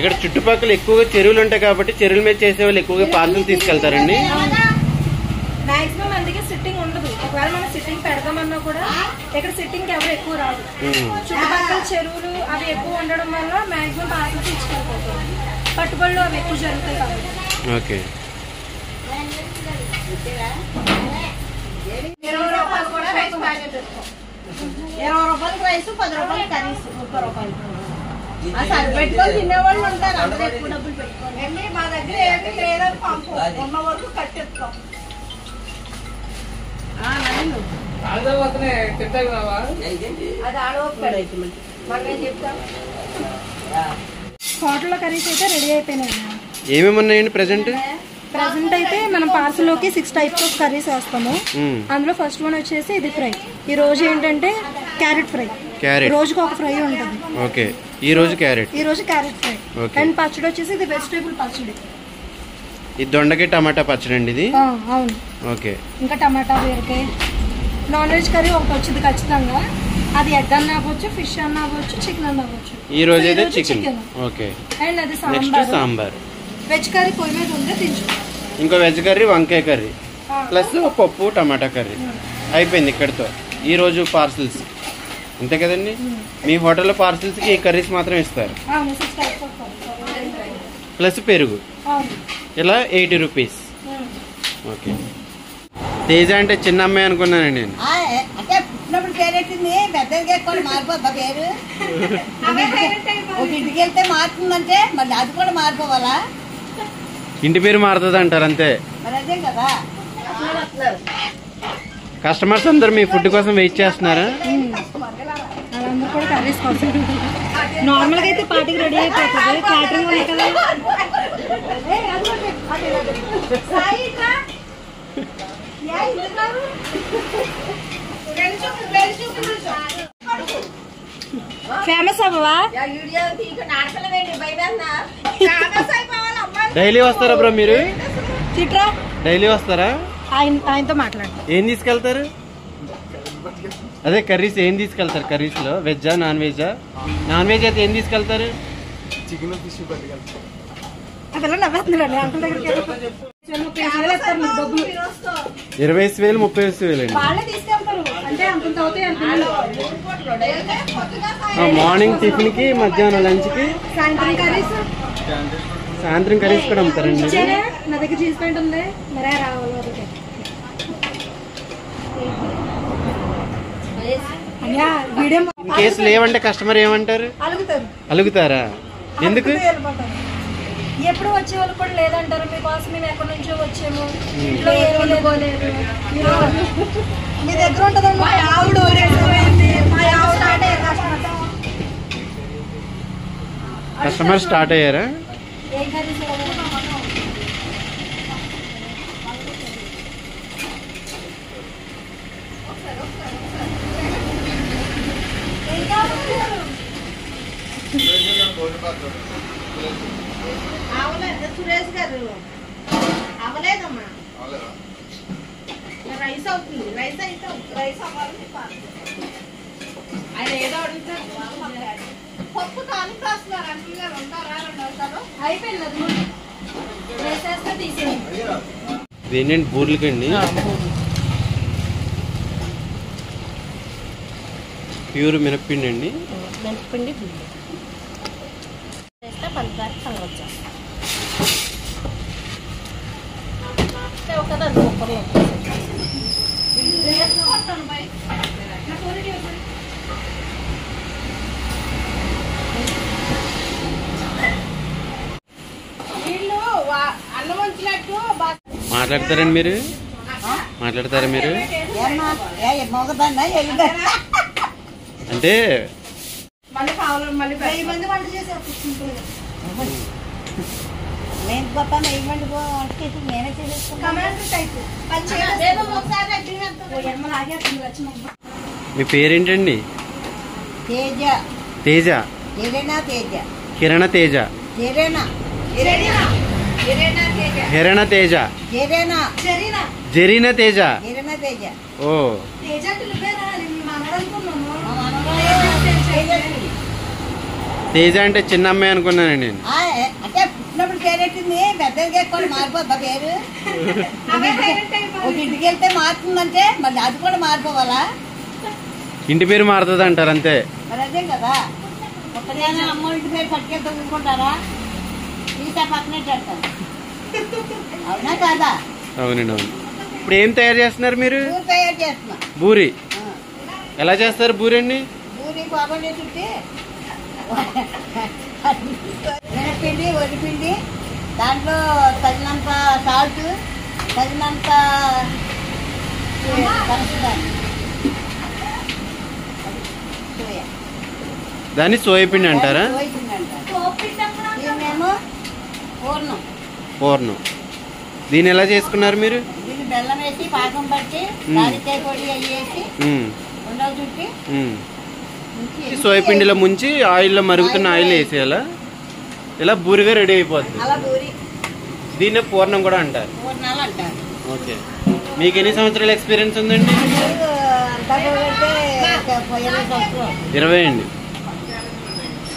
ఇక్కడ చుట్టుపక్కల ఎక్కువగా చెరువులు ఉంటాయి కాబట్టి చెరువుల మీద చేసే వాళ్ళు ఎక్కువగా పార్సల్ తీసుకెళ్తారండి. మాక్సిమం అందుకే సిట్టింగ్ ఉండదు. ఒకవేళ మనం సిట్టింగ్ పెడదామన్నా కూడా ఇక్కడ సిట్టింగ్ ఎవరు ఎక్కువ రాదు. చుట్టుపక్కల చెరువులు అవి ఎక్కువ ఉండడం వల్ల మాక్సిమం పార్సల్ తీసుకెళ్ళిపోతాం. పట్టుబడులు అవి ఎక్కువ జరుగుతాయి కాబట్టి. ఓకే. 20 రూపాయలు కూడా రైస్ ప్యాకెట్. 20 రూపాయలకి రైస్, 10 రూపాయలు కర్రీస్, 30 రూపాయలు. పెట్టుకొని తినేవాళ్ళు ఉంటారు. అందరూ ఎక్కువ డబ్బులు పెట్టుకోండి. మా దగ్గర ఏమి లేదని పంపు ఉన్న వరకు కట్టేస్తాం. హోటల్లో కర్రీస్ అయితే రెడీ అయిపోయినాయి. ఏమేమి ఉన్నాయండి ప్రెసెంట్ అయితే మనం పార్సల్ లోకి 6 టైప్స్ ఆఫ్ కర్రీస్ వేస్తాము. అందులో ఫస్ట్ వన్ వచ్చేసి ఇది ఫ్రై. ఈ రోజు ఏంటంటే క్యారెట్ ఫ్రై. రోజుకి ఒక ఫ్రై ఉంటుంది. ఓకే. ఈ రోజు క్యారెట్ ఫ్రై. అండ్ పచ్చడి వచ్చేసి ఇది వెజిటేబుల్ పచ్చడి. ఇది దొండకాయ టమాటా పచ్చడి అండి ఇది. అవును. ఓకే. ఇంకా టమాటా, బీరకాయ. నాన్ వెజ్ కర్రీ ఒకటి వచ్చింది ఖచ్చితంగా. అది ఎగ్ అన్న అవ్వచ్చు, ఫిష్ అన్న అవ్వచ్చు, చికెన్ అన్న అవ్వచ్చు. ఈ రోజు అయితే చికెన్. ఓకే. అండ్ అది సాంబార్. వెజ్ కర్రీ పొయ్యి మీద ఉంటే తించు. ఇంకో వెజ్ కర్రీ, వంకాయ కర్రీ ప్లస్ పప్పు, టమాటా కర్రీ అయిపోయింది ఇక్కడితో ఈ రోజు పార్సిల్స్. అంతే కదండి. మీ హోటల్లో పార్సిల్స్ కి ఈ కర్రీస్ మాత్రం ఇస్తారు ప్లస్ పెరుగు. ఇలా 80 రూపీస్. ఓకే. తేజ అంటే చిన్న అమ్మాయి అనుకున్నానండి నేను. ఇంటికి వెళ్తే మారుతుందంటే మళ్ళీ అది కూడా మారిపోవాలా? ఇంటి పేరు మారుతుంది అంటారు అంతే. కస్టమర్స్ అందరు మీ ఫుడ్ కోసం వెయిట్ చేస్తున్నారా? నార్మల్ గా అయితే పార్టీకి రెడీ అయిపోతుంది. క్యాటరింగ్ ఉంది కదా. ఫేమస్ అవ్వవా? డైలీ వస్తారా బ్రో మీరు? చిట్రా డైలీ వస్తారా? ఆయనతో మాట్లాడు. ఏం తీసుకెళ్తారు? అదే కర్రీస్ ఏం తీసుకెళ్తారు? కర్రీస్ లో వెజ్జా, నాన్ వెజ్జా? నాన్ వెజ్ అయితే ఏం తీసుకెళ్తారు? చికెన్, ఫిష్ పట్టుకెళ్తారు. అదెలా నవ్వుతున్నాడు. అంకుల్ దగ్గరికి 25,000, 30,000 వాళ్ళే తీసుకెళ్తారు. అంటే అంత అవుతాయి అనుకున్నాను. మార్నింగ్ టిఫిన్ కి, మధ్యాహ్నం లంచ్ కి, సాయంత్రం కర్రీస్ కూడా అమ్ముతారండి. నా దగ్గర జీన్స్ ప్యాంట్ ఉంది. మరే రావాలి. కేసు లేవంటే కస్టమర్ ఏమంటారు? అలుగుతారా? ఎందుకు? ఎప్పుడు వచ్చే వాళ్ళు కూడా లేదంటారు. మీకోసం మేము ఎక్కడి నుంచో వచ్చాము. ఇంట్లో ఏమీ లేకపోలేదు. మీ దగ్గర ఉంటుందండి. కస్టమర్ స్టార్ట్ అయ్యారా? సురేష్ గారు అవలేదమ్మా. రైస్ అవుతుంది. రైస్ అయితే రైస్ అవ్వాలని ఆయన ఏదో అడుగుతారు. పప్పు తాను కాస్తున్నారు. అంకుల్ గారు ఉంటారా? 2 అవుతారు. అయిపోయింది. ఏంటండి బూర్లకండి? ప్యూర్ మినప్పిండి అండి. మినప్పిండి పంచదార కలవచ్చు. అన్నం వంచినట్టు మాట్లాడతారండి మీరు? మాట్లాడతారా మీరు? అంటే మీ పేరేంటండి? తేజ. తేజ. కిరణ తేజ. హిరణ తేజ. జరీనా తేజ. ఓ తేజ అంటే చిన్న అమ్మాయి అనుకున్నానండి నేను. అంటే పుట్టినప్పుడు పేరెట్టింది పెద్దగా కూడా మారిపోద్దా పేరు ఒక ఇంటికి వెళ్తే మారుతుందంటే మళ్ళీ అది కూడా మారిపోవాలా ఇంటి పేరు మారుతుంది అంటారు అంతే మరి అదే కదా పుట్టగానే అమ్మ ఇంటి పేరు పట్టుకెళ్తే ఊరుకుంటారా ఈసా పక్కనే పెడతారు అవునా కాదా అవునండి అవును ఇప్పుడు ఏం తయారు చేస్తున్నారు మీరు ఊరు తయారు చేస్తున్నా బూరి ఎలా చేస్తారు బూరి అండి ఊరి బాబోలే చుట్టి మినపిండి వరిపిండి దాంట్లో తగినంత సాల్ట్ తగినంత దాన్ని సోయాపిండి అంటారా దీన్నేమో పూర్ణం పూర్ణం దీన్ని ఎలా చేసుకున్నారు మీరు దీన్ని బెల్లం వేసి పాకం పట్టి దానికాయ పొడి అవి వేసి ఉండలు చుట్టి సోయాపిండిలో ముంచి ఆయిల్లో మరుగుతున్న ఆయిల్ వేసేయాలా ఇలా బూరిగా రెడీ అయిపోద్ది అలా బూరి దీన్నే పూర్ణం కూడా అంటారు పూర్ణాలు అంటారు ఓకే మీకు ఎన్ని సంవత్సరాల ఎక్స్పీరియన్స్ ఉందండి అంతా పోగొట్టే 20 సంవత్సరాలు 20 అండి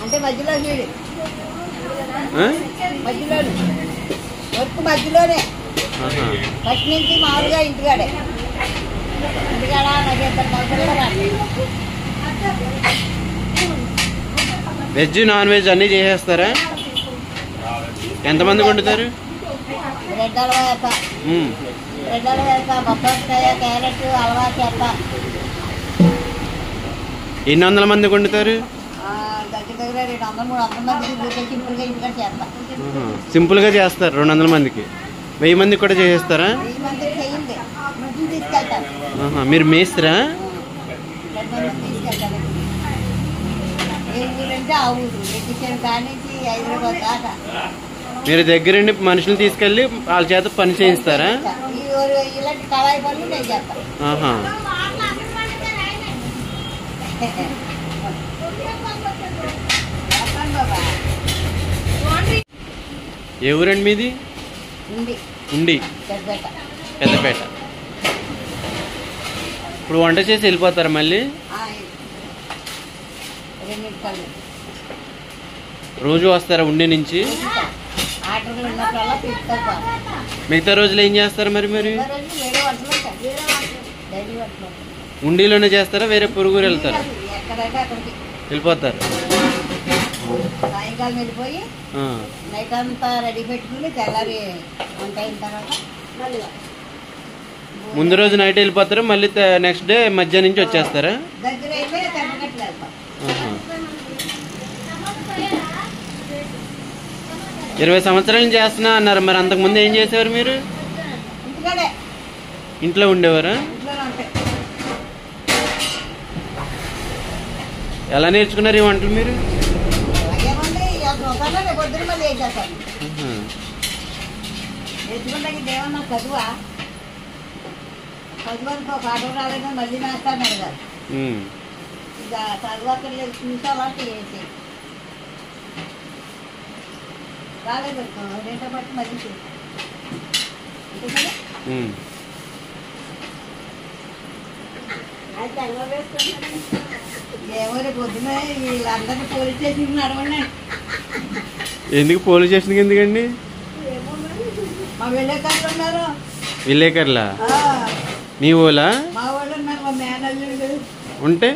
అంటే మధ్యలో వీడు మధ్యలో వర్క్ మధ్యలోనే ఫస్ట్ నుంచి మామూలుగా ఇంటికాడే ఇంటికాడ నాకు ఎంత వెజ్ నాన్ వెజ్ అన్నీ చేసేస్తారా ఎంతమంది వండుతారు రెడ్ హల్వా వేస్తా రెడ్ హల్వా వేస్తా బొప్పాయికాయ క్యారెట్ హల్వా చేస్తా ఎన్ని వందల మంది వండుతారు దగ్గర 200-300 మందికి ఊరికే సింపుల్గా ఇంటికాడ చేస్తా సింపుల్గా చేస్తారు 200 మందికి 1000 మందికి కూడా చేసేస్తారా 1000 మందికి చేయండి మంచిని తీసుకెళ్తాను మీరు మేస్తారా తీసుకెళ్తాను ఏ ఊరంటే ఆ ఊరు ఎక్కించాను కానించి హైదరాబాద్ దాకా మీరు దగ్గరుండి మనుషులు తీసుకెళ్ళి వాళ్ళ చేత పని చేయిస్తారా ఈ ఊరు ఇలాంటి కళాయి పనులు నేను చేస్తాను ఏ ఊరండి మీది ఉండి పెద్దపేట ఇప్పుడు వంట చేసి వెళ్ళిపోతారా మళ్ళీ రోజు వస్తారా ఉండి నుంచి మిగతా రోజులు ఏం చేస్తారు మరి ఉండిలోనే చేస్తారా వేరే పొరుగురు వెళ్తారా వెళ్ళిపోతారు సాయంకాలం వెళ్ళిపోయి నైట్ అంతా రెడీ పెట్టుకుని తెల్లారి వంట అయిన తర్వాత ముందు రోజు నైట్ వెళ్ళిపోతారా మళ్ళీ నెక్స్ట్ డే మధ్యాహ్నం నుంచి వచ్చేస్తారా దగ్గర అయితే తెల్లగట్లు వెళ్తాం 20 సంవత్సరాల నుంచి చేస్తున్నా అన్నారు మరి అంతకుముందు ఏం చేసేవారు మీరు ఇంటికాడే ఇంట్లో ఉండేవారా ఇంట్లోనే ఉంటాయి ఎలా నేర్చుకున్నారు ఈ వంటలు మీరు ఏముంది రేపు పొద్దున మళ్ళీ వేసేస్తాను నేర్చుకుంటాకి దేవన్నా చదువా చదువుకి ఒక ఆటో రాలేదు మళ్ళీ వేస్తాను అడగారు ఇక చదువు అక్కడ లేదు చూసావా వేసి రాలేదు రెండో పట్టి మళ్ళీ ఏమో రేపు పొద్దున వీళ్ళందరినీ పోలీస్ స్టేషన్కి నడవండి ఎందుకు పోలీస్ స్టేషన్కి ఎందుకండి మా విలేకరులు ఉన్నారు విలేకరులా మీ ఊళ్ళా మా వాళ్ళు ఉన్నారు మా మేనల్లుడు ఉంటే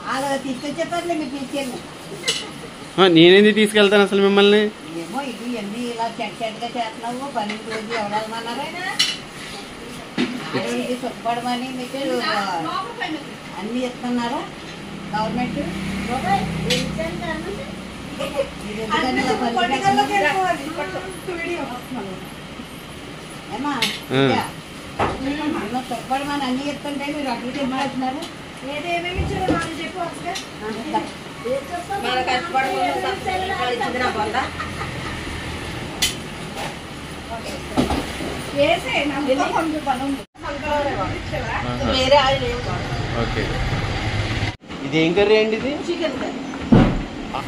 వాళ్ళు తీసుకొచ్చేపారులే మీరు తీసుకెళ్ళి నేనేంది తీసుకెళ్తాను అసలు మిమ్మల్ని ఏమో ఇది అన్ని ఇలా చెడ్డగా చేస్తున్నావు 12 రోజులు ఎవడమన్నారా ఆడవాళ్ళకి సుఖపడమని మీకు అన్ని ఇస్తున్నారా గవర్నమెంట్ ఏమా సుఖపడమని అన్ని ఇస్తుంటే మీరు అక్కడికి ఇవ్వాల్సినారు ఏమేమి ఇచ్చారో నాకు చెప్పు ఒకసారి ఓకే ఇది ఏం కర్రీ అండి ఇది చికెన్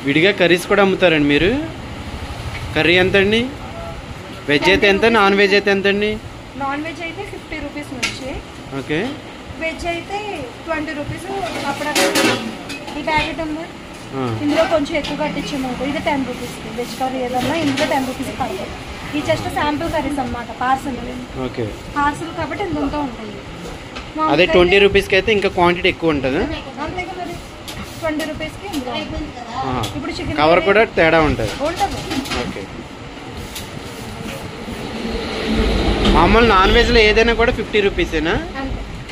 విడిగా కర్రీస్ కూడా అమ్ముతారండి మీరు కర్రీ ఎంత అండి వెజ్ అయితే ఎంత నాన్ వెజ్ అయితే ఎంత అండి నాన్ వెజ్ అయితే 50 రూపీస్ నుంచి ఓకే వెజ్ అయితే 20 రూపీస్ అప్పుడప్పుడు ఈ ప్యాకెట్ ఉంది ఇందులో కొంచెం ఎక్కువ కట్టించాము ఇది 10 రూపీస్కి. వెజ్ కర్రీ ఏదన్నా ఇందులో 10 రూపీస్ పడుతుంది. ఈ జస్ట్ శాంపుల్ కర్రీస్ అన్నమాట, పార్సల్. ఓకే, పార్సల్ కాబట్టి ఇంత ఉంటుంది. అదే 20 రూపీస్కి అయితే ఇంకా క్వాంటిటీ ఎక్కువ ఉంటుంది. అంతే కదా, 20 రూపీస్కి ఇందులో. ఇప్పుడు చికెన్ కవర్ కూడా తేడా ఉంటుంది. ఓకే, మామూలు నాన్ వెజ్లో ఏదైనా కూడా 50 రూపీసేనా?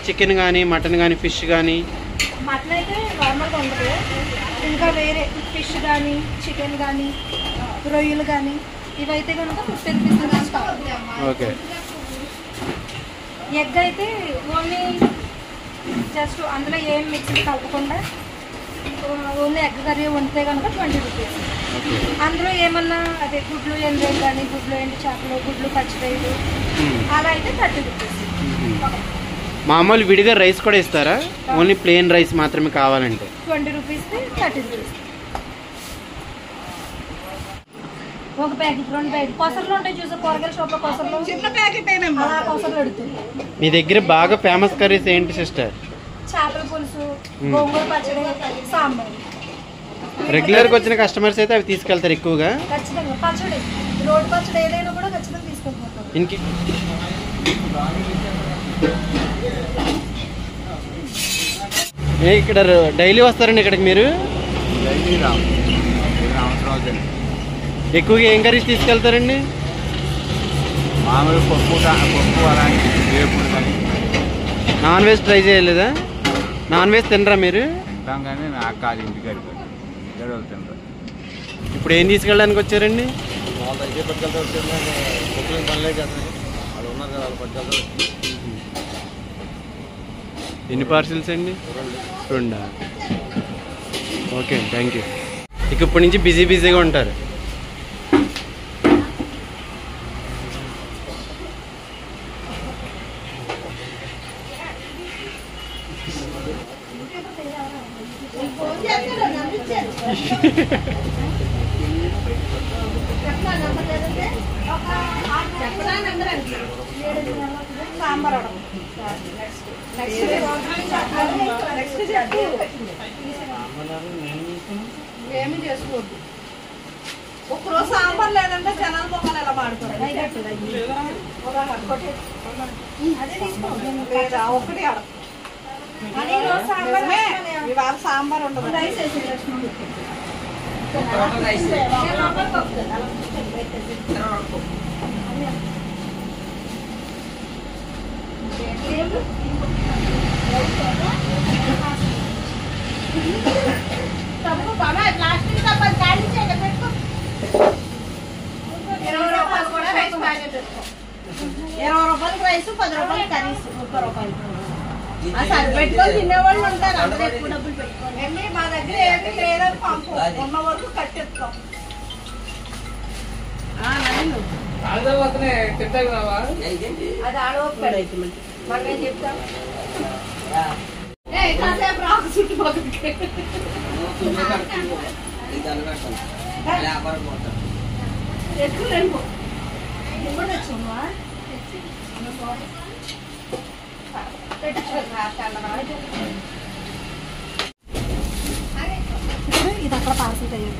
చికెన్ కానీ మటన్ కానీ ఫిష్ కానీ? మటన్ అయితే నార్మల్గా ఉంటుంది. ఇంకా వేరే ఫిష్ కానీ చికెన్ కానీ రొయ్యలు కానీ ఇవైతే కనుక 50 రూపీస్. ఓకే, ఎగ్ అయితే ఓన్లీ జస్ట్ అందులో ఏం మిక్సీ కలపకుండా ఓన్లీ ఎగ్ కర్రీ వండితే కనుక 20 రూపీస్. అందులో ఏమన్నా అదే గుడ్లు ఎండ్రేలు కానీ గుడ్లు ఎండు చేపలు గుడ్లు పచ్చిరొయ్యలు అలా అయితే 30 రూపీస్. మామూలు విడిగా రైస్ కూడా ఇస్తారా? ఓన్లీ ప్లెయిన్ రైస్ మాత్రమే కావాలంటే 20 రూపీస్కి 30 రూపీస్. ఒక ప్యాకెట్ 2 ప్యాకెట్ కొసర్లు ఉంటాయి చూసా, కూరగాయల షాప్లో కొసర్లు చిన్న ప్యాకెట్ అయినా అలా కొసర్లు పెడుతుంది. మీ దగ్గర బాగా ఫేమస్ కర్రీస్ ఏంటి సిస్టర్? చేపల పులుసు, గోంగూర పచ్చడి, సాంబార్. రెగ్యులర్గా వచ్చిన కస్టమర్స్ అయితే అవి తీసుకెళ్తారు ఎక్కువగా. ఖచ్చితంగా పచ్చడి, రోడ్డు పచ్చడి ఏదైనా కూడా ఖచ్చితంగా తీసుకెళ్ళిపోతారు. ఇంకి ఇక్కడ డైలీ వస్తారండి ఇక్కడికి మీరు? ఎక్కువగా ఏం కర్రీస్ తీసుకెళ్తారండి? మామూలు పప్పు అలాంటి వేపుడు కానీ. నాన్ వెజ్ ట్రై చేయలేదా? నాన్ వెజ్ తినరా మీరు? తింటాం కానీ నాకు కాదు, ఇంటికాడ తినరు. ఇప్పుడు ఏం తీసుకెళ్ళడానికి వచ్చారండి? వాళ్ళ దగ్గర పట్టుకెళ్తారు, కుక్కలు పనిలే చేస్తాయి, వాళ్ళు ఉన్నారు కదా, వాళ్ళు పట్టుకెళ్తారు. ఎన్ని పార్సిల్స్ అండి? 2. Okay, thank you. ఇక ఇప్పటి నుంచి బిజీగా ఉంటారు. సాంబార్ ఏమి చేసుకోవద్దు. ఒక్కరోజు సాంబార్ లేదంటే జనాలు బొమ్మలు ఎలా మాడుతారు? లేదా ఒకటి ఇవాళ సాంబార్ ఉండదు. ప్లాస్టిక్ డబ్బాలు ఖాళీ చేయడం పెట్టుకో. 20 రూపాయలు కూడా రైస్ ప్యాకెట్ పెట్టుకో. 20 రూపాయలకి రైస్, 10 రూపాయలకి కర్రీస్, 30 రూపాయలు. అసలు పెట్టుకొని తినేవాళ్ళు ఉంటారు. అందరూ ఎక్కువ డబ్బులు పెట్టుకోండి. మా దగ్గర ఏమీ లేదని పంపు, ఉన్న వరకు కట్టెత్తాం. అది ఆడవచ్చు మనం ఏం చెప్తాం? కాసేపు రాకు చుట్టుపక్కలకి. ఎక్కువ రేపు ఇవ్వడొచ్చమ్మా. ఇది అక్కడ పార్సల్ తయారు.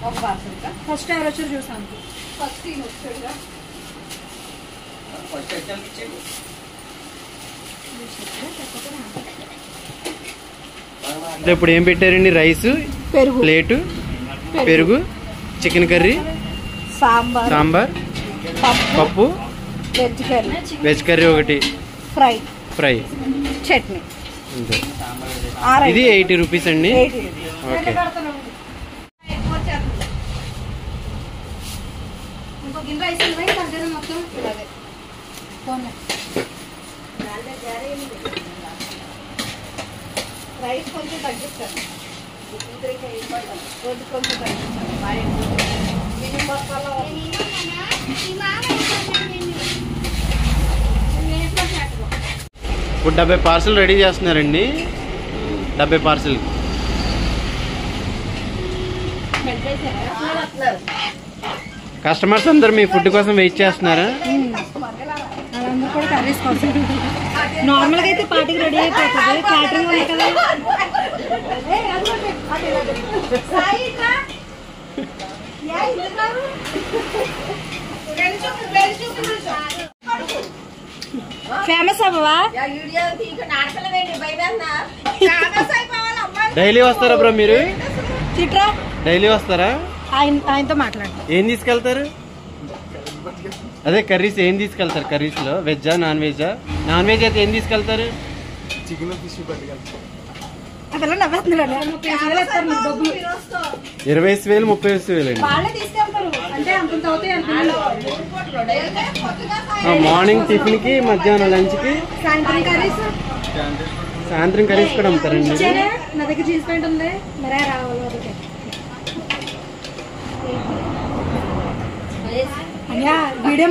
ఒక పార్సల్ ఫస్ట్ ఎవరు వచ్చారు చూసాను. ఫస్ట్ ఈయన వచ్చాడుగా. ఇప్పుడు ఏం పెట్టారండి? రైస్, పెరుగు, ప్లేటు, పెరుగు, చికెన్ కర్రీ, సాంబార్, పప్పు, వెజ్ కర్రీ ఒకటి, ఫ్రై, చట్నీ. అంతే. ఇది 80 రూపీస్ అండి. ఓకే, ఇంకో గిన్నె రైస్ ఉన్నాయి కంటైనర్ మొత్తం ఇలాగే. రైస్ కొంచెం తగ్గిస్తాను, రోజు కొంచెం తగ్గిస్తాను. బియ్యం బస్తాలో ఇప్పుడు 70 పార్సల్ రెడీ చేస్తున్నారండి. 70 పార్సల్. కస్టమర్స్ అందరు మీ ఫుడ్ కోసం వెయిట్ చేస్తున్నారా? వాళ్ళందరూ కూడా కర్రీస్ కోసం. నార్మల్గా అయితే పార్టీకి రెడీ అయిపోతుంది, క్యాటరింగ్ ఉంది కదా సాయి ఇట్రా. యా ఇద్దరు ఫేమస్ అవ్వవా? డైలీ వస్తారా బ్రో మీరు? చిట్రా డైలీ వస్తారా? ఆయనతో మాట్లాడు. ఏం తీసుకెళ్తారు? అదే కర్రీస్ ఏం తీసుకెళ్తారు? కర్రీస్ లో వెజ్జా నాన్ వెజ్జా? నాన్ వెజ్ అయితే ఏం తీసుకెళ్తారు? చికెన్ ఫిష్ పట్టుకెళ్తాం. అసలు నవ్వుతున్నాడు. 30,000 వేస్తారు మీకు డబ్బులు. 20,000 30,000 అండి. వాళ్ళే తీసుకెళ్తారు అంటే అంత అవుతాయి అనుకున్నాను. మార్నింగ్ టిఫిన్ కి, మధ్యాహ్నం లంచ్ కి, సాయంత్రం కర్రీస్. సాయంత్రం కర్రీస్ కూడా అమ్ముతారండి. ఇచ్చేనా? నా దగ్గర జీన్స్ ప్యాంట్ ఉంది, మరే రావాలి ఒకటి. అయ్యా వీడియో